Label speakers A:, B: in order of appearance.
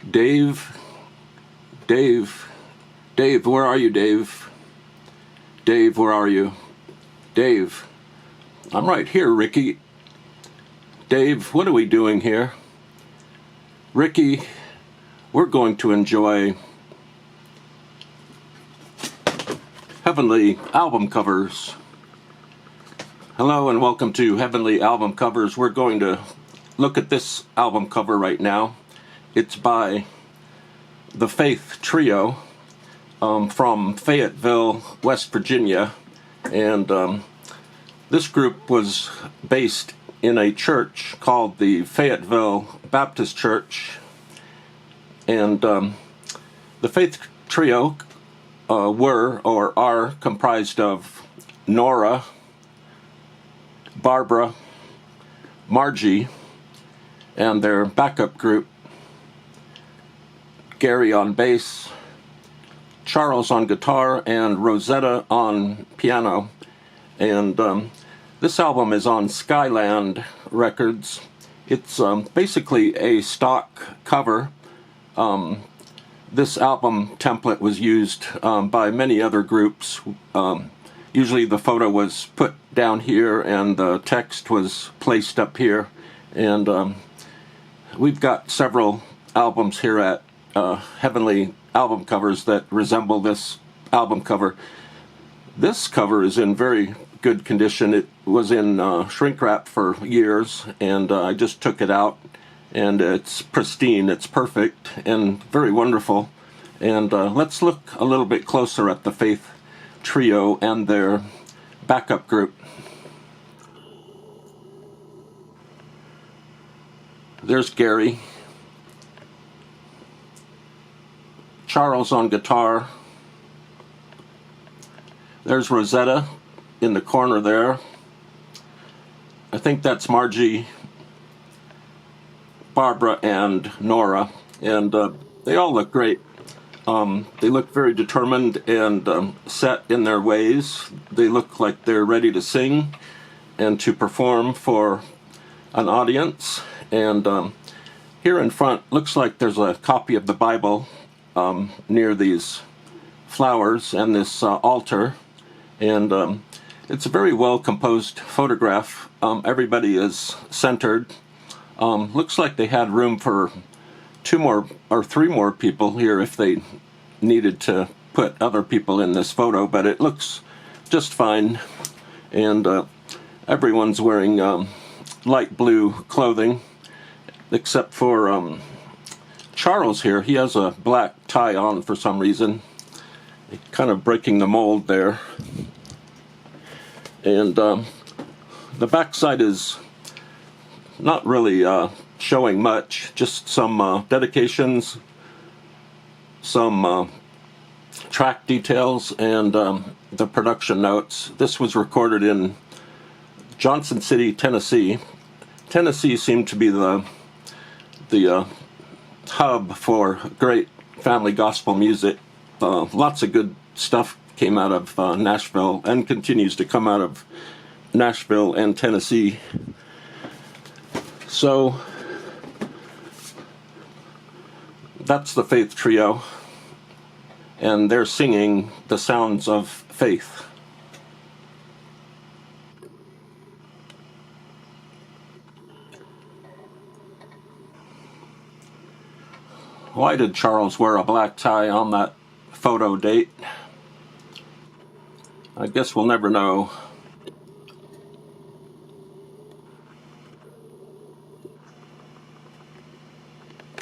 A: Dave, Dave, Dave, where are you, Dave? Dave, where are you? Dave, I'm right here, Ricky. Dave, what are we doing here? Ricky, we're going to enjoy Heavenly Album Covers. Hello and welcome to Heavenly Album Covers. We're going to look at this album cover right now. It's by the Faith Trio from Fayetteville, West Virginia. And this group was based in a church called the Fayetteville Baptist Church. And the Faith Trio were or are comprised of Nora, Barbara, Margie, and their backup group, Gary on bass, Charles on guitar, and Rosetta on piano. And this album is on Skyland Records. It's basically a stock cover. This album template was used by many other groups. Usually the photo was put down here and the text was placed up here. And we've got several albums here at Heavenly Album Covers that resemble this album cover. This cover is in very good condition. It was in shrink wrap for years, and I just took it out, and it's pristine, it's perfect, and very wonderful. And let's look a little bit closer at the Faith Trio and their backup group. There's Gary, Charles on guitar, there's Rosetta in the corner there. I think that's Margie, Barbara, and Nora, and they all look great. They look very determined and set in their ways. They look like they're ready to sing and to perform for an audience. And here in front looks like there's a copy of the Bible near these flowers and this altar. And it's a very well composed photograph. Everybody is centered. Looks like they had room for 2 more or 3 more people here if they needed to put other people in this photo, but it looks just fine. And everyone's wearing light blue clothing, except for Charles here. He has a black tie on for some reason, kind of breaking the mold there. And the backside is not really showing much, just some dedications, some track details, and the production notes. This was recorded in Johnson City, Tennessee. Tennessee seemed to be the hub for great family gospel music. Lots of good stuff came out of Nashville and continues to come out of Nashville and Tennessee. So that's the Faith Trio, and they're singing the sounds of faith. Why did Charles wear a black tie on that photo date? I guess we'll never know.